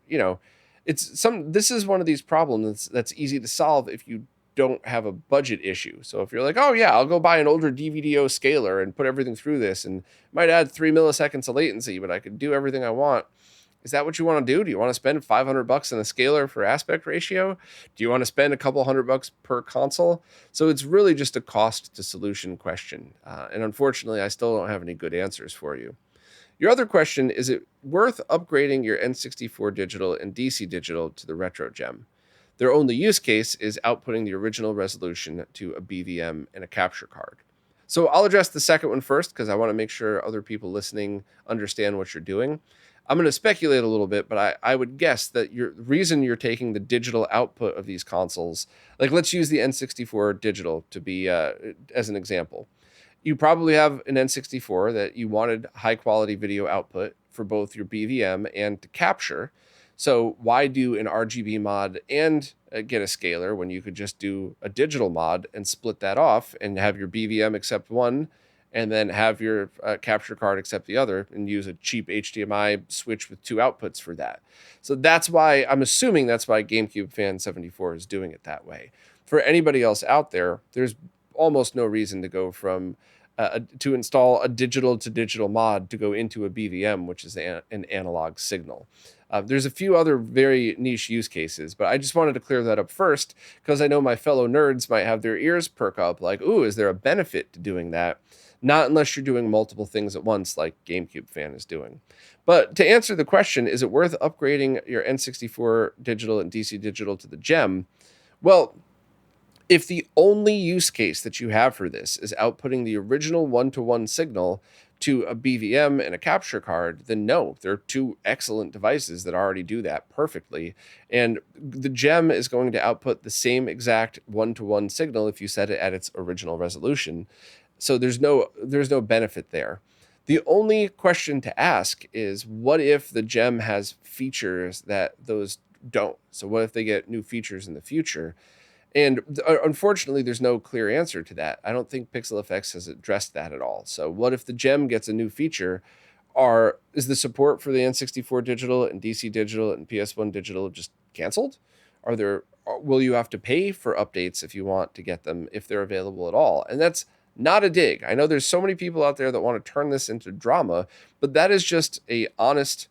this is one of these problems that's easy to solve if you don't have a budget issue. So if you're like, oh yeah, I'll go buy an older DVDO scaler and put everything through this, and might add 3 milliseconds of latency, but I could do everything I want. Is that what you want to do? Do you want to spend $500 on a scaler for aspect ratio? Do you want to spend a couple $100 per console? So it's really just a cost to solution question. And unfortunately, I still don't have any good answers for you. Your other question, is it worth upgrading your N64 digital and DC digital to the RetroGem? Their only use case is outputting the original resolution to a BVM and a capture card. So I'll address the second one first, because I want to make sure other people listening understand what you're doing. I'm going to speculate a little bit, but I would guess that the reason you're taking the digital output of these consoles, like let's use the N64 digital to be as an example. You probably have an N64 that you wanted high quality video output for both your BVM and to capture. So why do an RGB mod and get a scaler when you could just do a digital mod and split that off and have your BVM accept one, and then have your capture card accept the other, and use a cheap HDMI switch with two outputs for that? So that's why, I'm assuming that's why GameCube Fan 74 is doing it that way. For anybody else out there, there's almost no reason to go from to install a digital to digital mod to go into a BVM, which is an analog signal. There's a few other very niche use cases, but I just wanted to clear that up first, because I know my fellow nerds might have their ears perk up like, ooh, is there a benefit to doing that? Not unless you're doing multiple things at once like GameCube Fan is doing. But to answer the question, is it worth upgrading your N64 digital and DC digital to the GEM? Well, if the only use case that you have for this is outputting the original one-to-one signal to a BVM and a capture card, then no, they're two excellent devices that already do that perfectly. And the GEM is going to output the same exact one-to-one signal if you set it at its original resolution. So there's no benefit there. The only question to ask is, what if the GEM has features that those don't? So what if they get new features in the future? And unfortunately, there's no clear answer to that. I don't think PixelFX has addressed that at all. So what if the GEM gets a new feature? Is the support for the N64 digital and DC digital and PS1 digital just canceled? Will you have to pay for updates if you want to get them, if they're available at all? And that's not a dig. I know there's so many people out there that want to turn this into drama, but that is just a honest,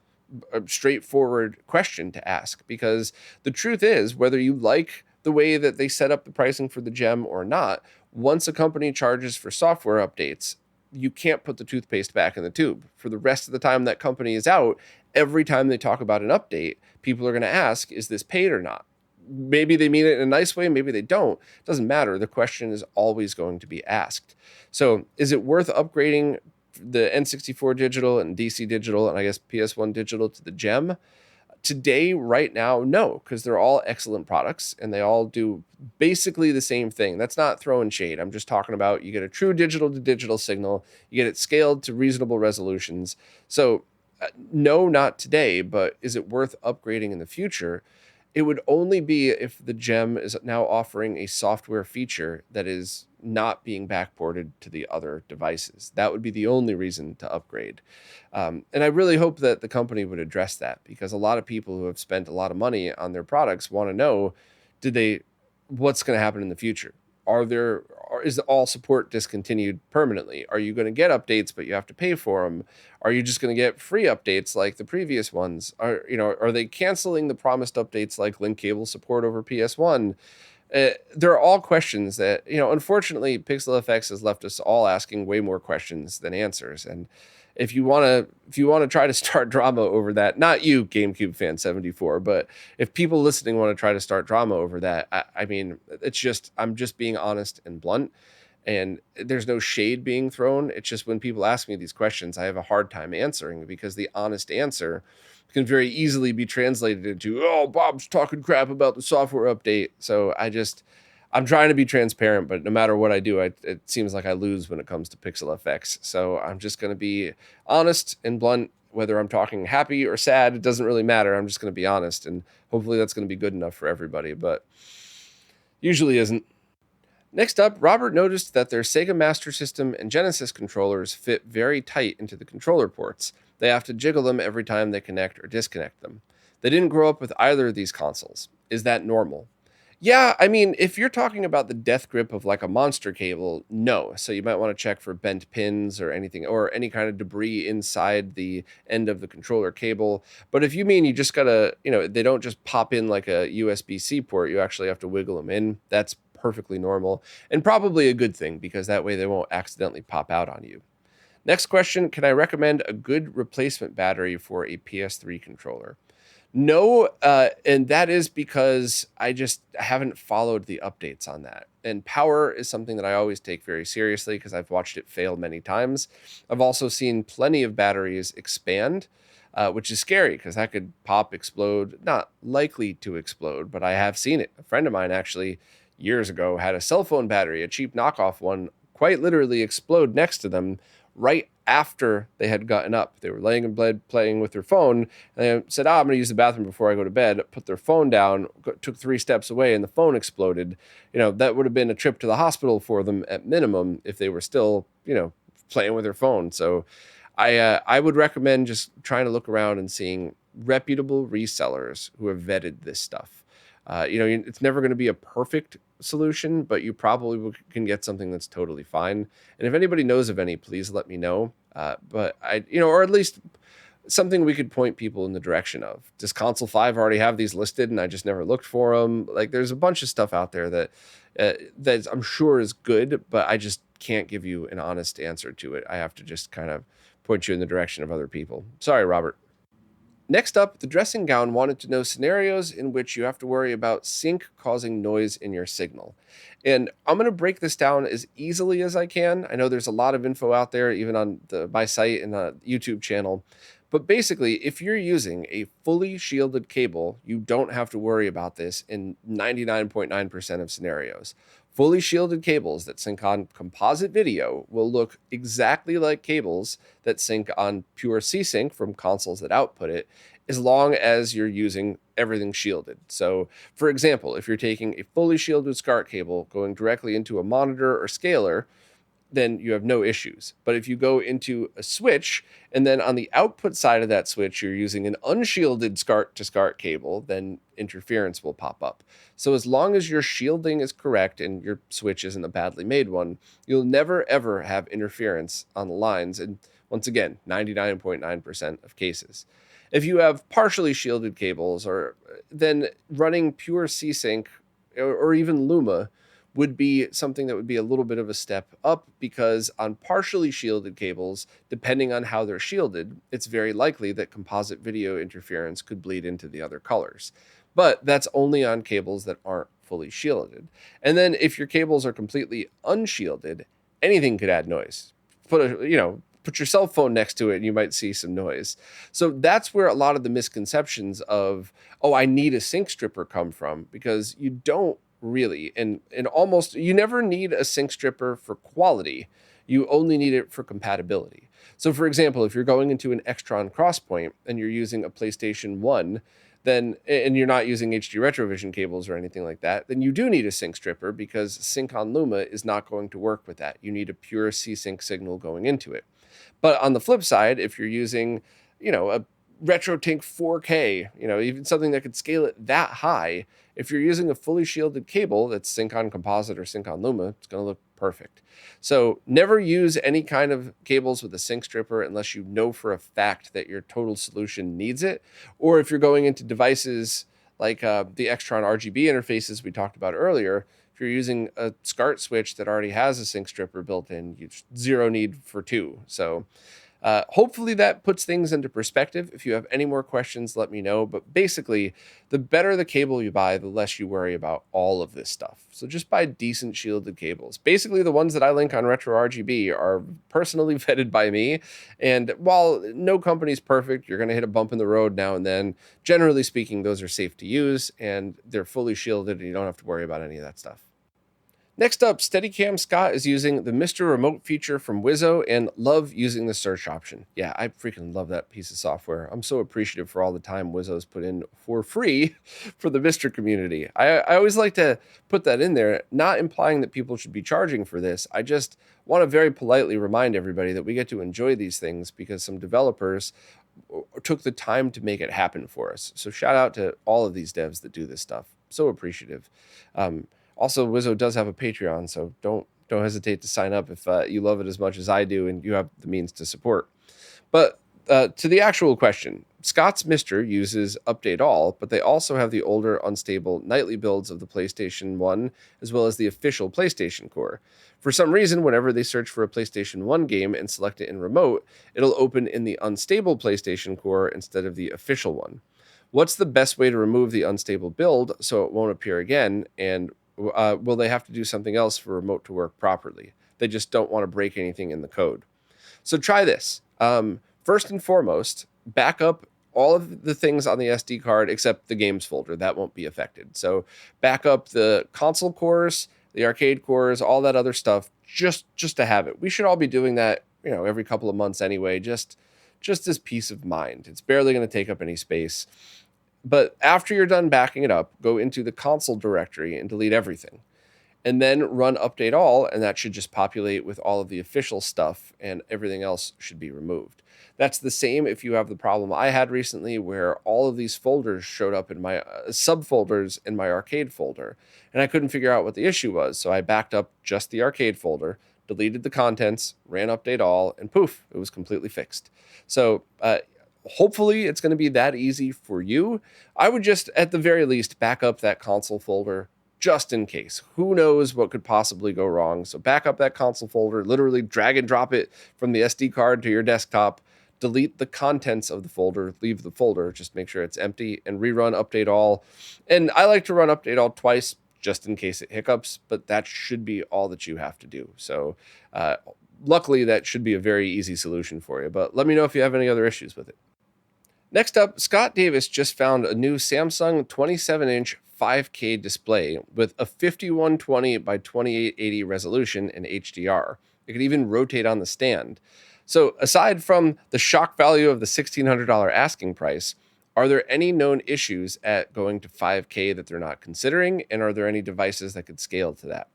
straightforward question to ask, because the truth is, whether you like the way that they set up the pricing for the GEM or not, once a company charges for software updates, you can't put the toothpaste back in the tube. For the rest of the time that company is out, every time they talk about an update, people are going to ask, is this paid or not? Maybe they mean it in a nice way, maybe they don't. It doesn't matter. The question is always going to be asked. So is it worth upgrading the N64 digital and DC digital and I guess PS1 digital to the GEM? Today, right now, no, because they're all excellent products and they all do basically the same thing. That's not throwing shade. I'm just talking about, you get a true digital to digital signal, you get it scaled to reasonable resolutions. So no, not today, but is it worth upgrading in the future? It would only be if the GEM is now offering a software feature that is not being backported to the other devices. That would be the only reason to upgrade. And I really hope that the company would address that, because a lot of people who have spent a lot of money on their products want to know, what's going to happen in the future? Is all support discontinued permanently? Are you going to get updates, but you have to pay for them? Are you just going to get free updates like the previous ones? Are they canceling the promised updates like link cable support over PS1? They're all questions that, unfortunately, PixelFX has left us all asking way more questions than answers. And if you want to try to start drama over that, not you, GameCube fan 74, but if people listening want to try to start drama over that, I mean, it's just, I'm just being honest and blunt, and there's no shade being thrown. It's just when people ask me these questions, I have a hard time answering, because the honest answer can very easily be translated into, oh, Bob's talking crap about the software update. So I'm trying to be transparent, but no matter what I do, it seems like I lose when it comes to Pixel FX. So I'm just going to be honest and blunt. Whether I'm talking happy or sad, it doesn't really matter. I'm just going to be honest, and hopefully that's going to be good enough for everybody, but usually isn't. Next up, Robert noticed that their Sega Master System and Genesis controllers fit very tight into the controller ports. They have to jiggle them every time they connect or disconnect them. They didn't grow up with either of these consoles. Is that normal? Yeah, I mean, if you're talking about the death grip of like a monster cable, no. So you might want to check for bent pins or anything, or any kind of debris inside the end of the controller cable. But if you mean you just gotta, they don't just pop in like a USB-C port, you actually have to wiggle them in. That's perfectly normal, and probably a good thing, because that way they won't accidentally pop out on you. Next question, can I recommend a good replacement battery for a PS3 controller? No, and that is because I just haven't followed the updates on that. And power is something that I always take very seriously, because I've watched it fail many times. I've also seen plenty of batteries expand, which is scary, because that could pop, explode. Not likely to explode, but I have seen it. A friend of mine actually years ago had a cell phone battery, a cheap knockoff one, quite literally explode next to them right after they had gotten up. They were laying in bed playing with their phone, and they said, I'm going to use the bathroom before I go to bed, put their phone down, took 3 steps away, and the phone exploded. That would have been a trip to the hospital for them at minimum, if they were still, playing with their phone. So I would recommend just trying to look around and seeing reputable resellers who have vetted this stuff. It's never going to be a perfect solution, but you probably can get something that's totally fine. And if anybody knows of any, please let me know. But or at least something we could point people in the direction of. Does Console 5 already have these listed and I just never looked for them? Like, there's a bunch of stuff out there that I'm sure is good, but I just can't give you an honest answer to it. I have to just kind of point you in the direction of other people. Sorry, Robert. Next up, the dressing gown wanted to know scenarios in which you have to worry about sync causing noise in your signal. And I'm going to break this down as easily as I can. I know there's a lot of info out there, even on my site and the YouTube channel. But basically, if you're using a fully shielded cable, you don't have to worry about this in 99.9% of scenarios. Fully shielded cables that sync on composite video will look exactly like cables that sync on pure C-Sync from consoles that output it, as long as you're using everything shielded. So, for example, if you're taking a fully shielded SCART cable going directly into a monitor or scaler, then you have no issues. But if you go into a switch, and then on the output side of that switch, you're using an unshielded SCART to SCART cable, then interference will pop up. So as long as your shielding is correct and your switch isn't a badly made one, you'll never ever have interference on the lines. And once again, 99.9% of cases. If you have partially shielded cables, or then running pure C-Sync or even Luma would be something that would be a little bit of a step up, because on partially shielded cables, depending on how they're shielded, it's very likely that composite video interference could bleed into the other colors. But that's only on cables that aren't fully shielded. And then if your cables are completely unshielded, anything could add noise. Put your cell phone next to it and you might see some noise. So that's where a lot of the misconceptions of, I need a sync stripper come from, because you don't really, and almost, you never need a sync stripper for quality. You only need it for compatibility. So for example, if you're going into an Extron Crosspoint and you're using a PlayStation 1, then, and you're not using HD Retrovision cables or anything like that, then you do need a sync stripper, because sync on Luma is not going to work with that. You need a pure C-Sync signal going into it. But on the flip side, if you're using, a RetroTink 4K, even something that could scale it that high, if you're using a fully shielded cable that's sync on composite or sync on Luma, it's going to look perfect. So never use any kind of cables with a sync stripper unless you know for a fact that your total solution needs it. Or if you're going into devices like the Extron RGB interfaces we talked about earlier, if you're using a SCART switch that already has a sync stripper built in, you zero need for two. So Hopefully that puts things into perspective. If you have any more questions, let me know. But basically, the better the cable you buy, the less you worry about all of this stuff. So just buy decent shielded cables. Basically, the ones that I link on RetroRGB are personally vetted by me. And while no company's perfect, you're going to hit a bump in the road now and then. Generally speaking, those are safe to use and they're fully shielded and you don't have to worry about any of that stuff. Next up, Steadicam Scott is using the Mr. Remote feature from Wizzo and love using the search option. Yeah, I freaking love that piece of software. I'm so appreciative for all the time Wizzo's put in for free for the Mr. community. I always like to put that in there, not implying that people should be charging for this. I just want to very politely remind everybody that we get to enjoy these things because some developers took the time to make it happen for us. So shout out to all of these devs that do this stuff. So appreciative. Also, Wizzo does have a Patreon, so don't hesitate to sign up if you love it as much as I do and you have the means to support. But to the actual question, Scott's Mister uses Update All, but they also have the older, unstable nightly builds of the PlayStation 1, as well as the official PlayStation Core. For some reason, whenever they search for a PlayStation 1 game and select it in Remote, it'll open in the unstable PlayStation Core instead of the official one. What's the best way to remove the unstable build so it won't appear again, and will they have to do something else for Remote to work properly? They just don't want to break anything in the code. So try this. First and foremost, back up all of the things on the SD card except the games folder. That won't be affected. So back up the console cores, the arcade cores, all that other stuff, just to have it. We should all be doing that, every couple of months anyway, just as peace of mind. It's barely going to take up any space. But after you're done backing it up, go into the console directory and delete everything. And then run Update All, and that should just populate with all of the official stuff, and everything else should be removed. That's the same if you have the problem I had recently where all of these folders showed up in my subfolders in my arcade folder, and I couldn't figure out what the issue was. So I backed up just the arcade folder, deleted the contents, ran Update All, and poof, it was completely fixed. So hopefully it's going to be that easy for you. I would just, at the very least, back up that console folder just in case. Who knows what could possibly go wrong? So back up that console folder, literally drag and drop it from the SD card to your desktop, delete the contents of the folder, leave the folder, just make sure it's empty, and rerun Update All. And I like to run Update All twice just in case it hiccups, but that should be all that you have to do. So luckily, that should be a very easy solution for you. But let me know if you have any other issues with it. Next up, Scott Davis just found a new Samsung 27-inch 5K display with a 5120 by 2880 resolution in HDR. It could even rotate on the stand. So aside from the shock value of the $1,600 asking price, are there any known issues at going to 5K that they're not considering? And are there any devices that could scale to that?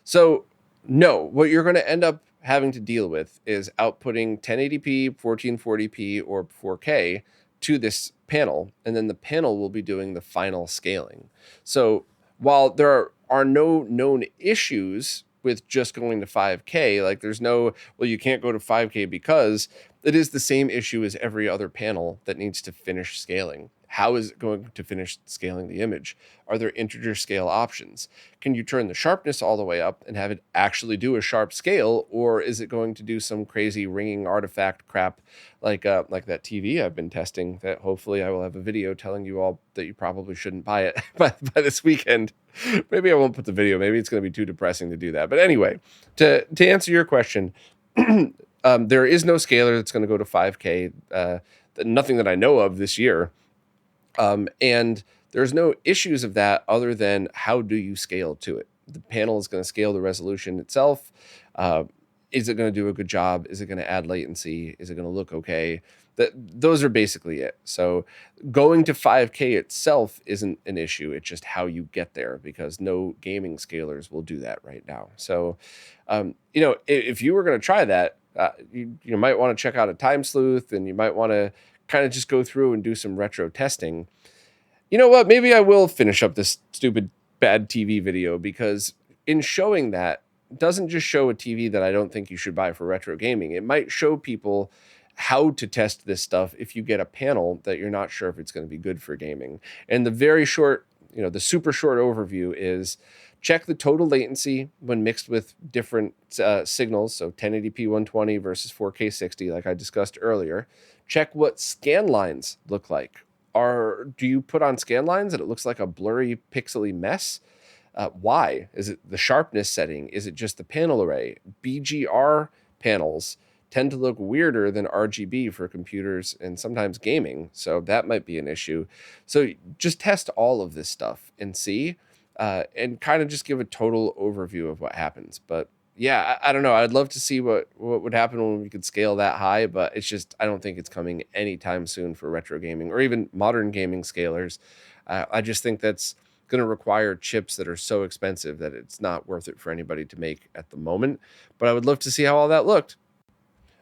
So no, what you're going to end up having to deal with is outputting 1080p, 1440p, or 4K to this panel, and then the panel will be doing the final scaling. So while there are no known issues with just going to 5K, like there's no, well, you can't go to 5K because it is the same issue as every other panel that needs to finish scaling. How is it going to finish scaling the image? Are there integer scale options? Can you turn the sharpness all the way up and have it actually do a sharp scale? Or is it going to do some crazy ringing artifact crap like that TV I've been testing that hopefully I will have a video telling you all that you probably shouldn't buy it by this weekend. Maybe I won't put the video. Maybe it's going to be too depressing to do that. But anyway, to answer your question, there is no scaler that's going to go to 5K. Nothing that I know of this year. And there's no issues of that other than how do you scale to it? The panel is going to scale the resolution itself. Is it going to do a good job? Is it going to add latency? Is it going to look okay? Those are basically it. So going to 5K itself isn't an issue. It's just how you get there because no gaming scalers will do that right now. So, if you were going to try that, you might want to check out a Time Sleuth and you might want to kind of just go through and do some retro testing. You know what? Maybe I will finish up this stupid bad TV video because in showing that doesn't just show a TV that I don't think you should buy for retro gaming. It might show people how to test this stuff if you get a panel that you're not sure if it's going to be good for gaming. And the very short, the super short overview is Check the total latency when mixed with different signals, so 1080p 120 versus 4K 60, like I discussed earlier. Check what scan lines look like. Do you put on scan lines and it looks like a blurry, pixely mess? Why? Is it the sharpness setting? Is it just the panel array? BGR panels tend to look weirder than RGB for computers and sometimes gaming, so that might be an issue. So just test all of this stuff and see, and kind of just give a total overview of what happens. But yeah, I don't know. I'd love to see what would happen when we could scale that high, but it's just I don't think it's coming anytime soon for retro gaming or even modern gaming scalers. I just think that's going to require chips that are so expensive that it's not worth it for anybody to make at the moment. But I would love to see how all that looked.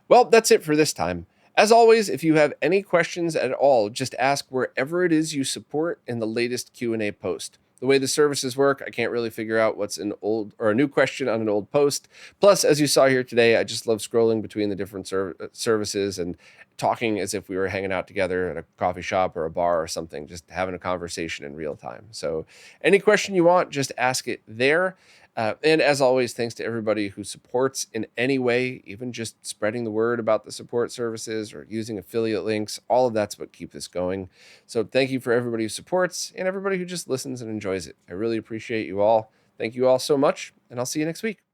Well, that's it for this time. As always, if you have any questions at all, just ask wherever it is you support in the latest Q&A post. The way the services work, I can't really figure out what's an old or a new question on an old post. Plus, as you saw here today, I just love scrolling between the different services and talking as if we were hanging out together at a coffee shop or a bar or something, just having a conversation in real time. So any question you want, just ask it there. And as always, thanks to everybody who supports in any way, even just spreading the word about the support services or using affiliate links. All of that's what keeps this going. So thank you for everybody who supports and everybody who just listens and enjoys it. I really appreciate you all. Thank you all so much, and I'll see you next week.